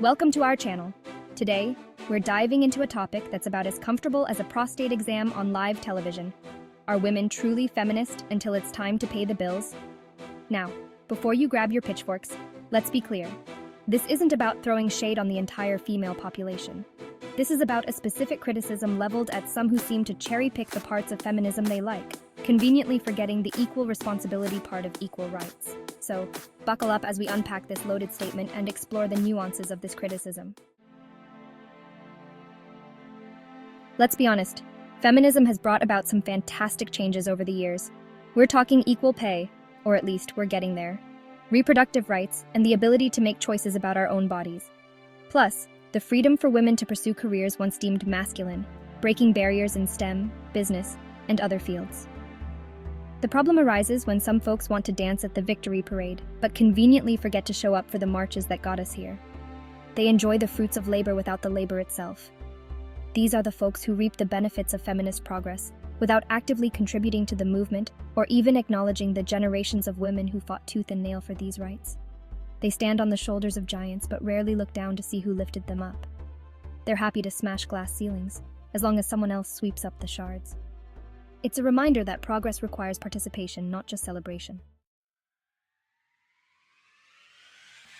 Welcome to our channel. Today, we're diving into a topic that's about as comfortable as a prostate exam on live television. Are women truly feminist until it's time to pay the bills? Now, before you grab your pitchforks, let's be clear. This isn't about throwing shade on the entire female population. This is about a specific criticism leveled at some who seem to cherry-pick the parts of feminism they like, conveniently forgetting the equal responsibility part of equal rights. So, buckle up as we unpack this loaded statement and explore the nuances of this criticism. Let's be honest, feminism has brought about some fantastic changes over the years. We're talking equal pay, or at least we're getting there, reproductive rights, and the ability to make choices about our own bodies. Plus, the freedom for women to pursue careers once deemed masculine, breaking barriers in STEM, business, and other fields. The problem arises when some folks want to dance at the victory parade, but conveniently forget to show up for the marches that got us here. They enjoy the fruits of labor without the labor itself. These are the folks who reap the benefits of feminist progress, without actively contributing to the movement or even acknowledging the generations of women who fought tooth and nail for these rights. They stand on the shoulders of giants but rarely look down to see who lifted them up. They're happy to smash glass ceilings, as long as someone else sweeps up the shards. It's a reminder that progress requires participation, not just celebration.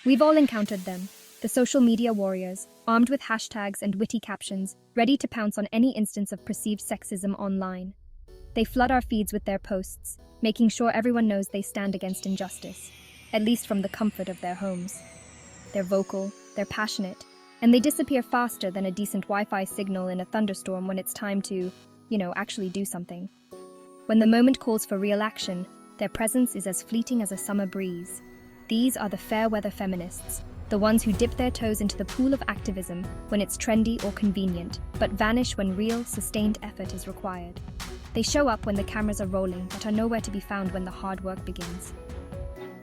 We've all encountered them, the social media warriors, armed with hashtags and witty captions, ready to pounce on any instance of perceived sexism online. They flood our feeds with their posts, making sure everyone knows they stand against injustice, at least from the comfort of their homes. They're vocal, they're passionate, and they disappear faster than a decent Wi-Fi signal in a thunderstorm when it's time to, actually do something. When the moment calls for real action, their presence is as fleeting as a summer breeze. These are the fair-weather feminists, the ones who dip their toes into the pool of activism when it's trendy or convenient, but vanish when real, sustained effort is required. They show up when the cameras are rolling, but are nowhere to be found when the hard work begins.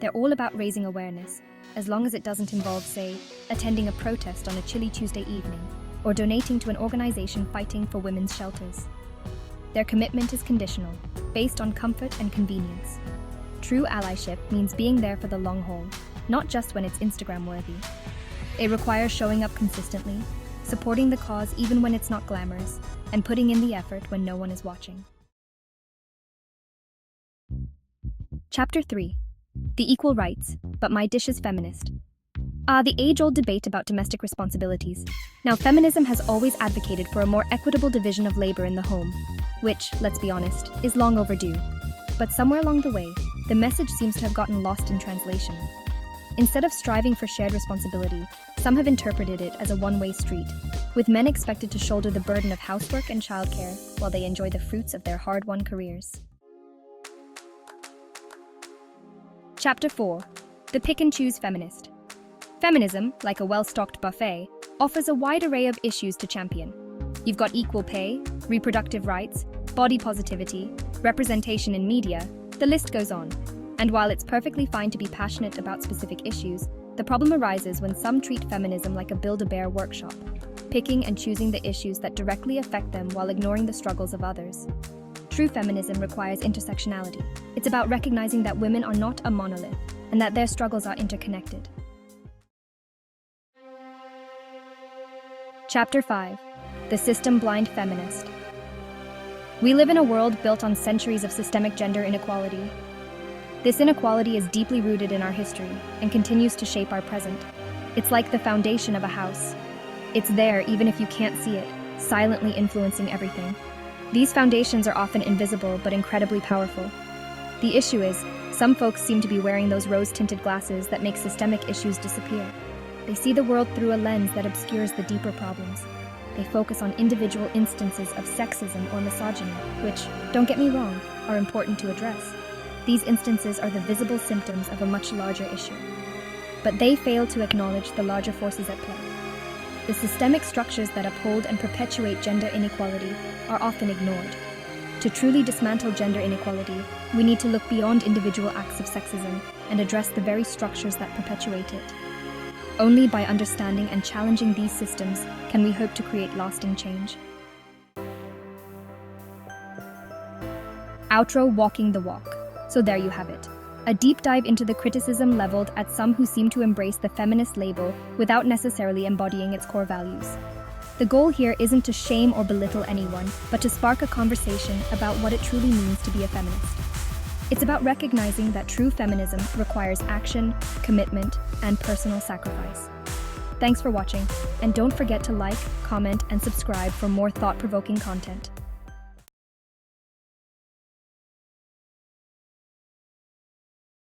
They're all about raising awareness, as long as it doesn't involve, say, attending a protest on a chilly Tuesday evening, or donating to an organization fighting for women's shelters. Their commitment is conditional, based on comfort and convenience. True allyship means being there for the long haul, not just when it's Instagram-worthy. It requires showing up consistently, supporting the cause even when it's not glamorous, and putting in the effort when no one is watching. Chapter 3. The Equal Rights, but my dish is feminist. The age-old debate about domestic responsibilities. Now, feminism has always advocated for a more equitable division of labor in the home, which, let's be honest, is long overdue. But somewhere along the way, the message seems to have gotten lost in translation. Instead of striving for shared responsibility, some have interpreted it as a one-way street, with men expected to shoulder the burden of housework and childcare while they enjoy the fruits of their hard-won careers. Chapter 4. The Pick-and-Choose Feminist. Feminism, like a well-stocked buffet, offers a wide array of issues to champion. You've got equal pay, reproductive rights, body positivity, representation in media, the list goes on. And while it's perfectly fine to be passionate about specific issues, the problem arises when some treat feminism like a Build-A-Bear workshop, picking and choosing the issues that directly affect them while ignoring the struggles of others. True feminism requires intersectionality. It's about recognizing that women are not a monolith, and that their struggles are interconnected. Chapter 5. The System-Blind Feminist. We live in a world built on centuries of systemic gender inequality. This inequality is deeply rooted in our history and continues to shape our present. It's like the foundation of a house. It's there even if you can't see it, silently influencing everything. These foundations are often invisible but incredibly powerful. The issue is, some folks seem to be wearing those rose-tinted glasses that make systemic issues disappear. They see the world through a lens that obscures the deeper problems. They focus on individual instances of sexism or misogyny, which, don't get me wrong, are important to address. These instances are the visible symptoms of a much larger issue. But they fail to acknowledge the larger forces at play. The systemic structures that uphold and perpetuate gender inequality are often ignored. To truly dismantle gender inequality, we need to look beyond individual acts of sexism and address the very structures that perpetuate it. Only by understanding and challenging these systems can we hope to create lasting change. Outro: walking the walk. So there you have it. a deep dive into the criticism leveled at some who seem to embrace the feminist label without necessarily embodying its core values. The goal here isn't to shame or belittle anyone, but to spark a conversation about what it truly means to be a feminist. It's about recognizing that true feminism requires action, commitment, and personal sacrifice. Thanks for watching, and don't forget to like, comment, and subscribe for more thought-provoking content.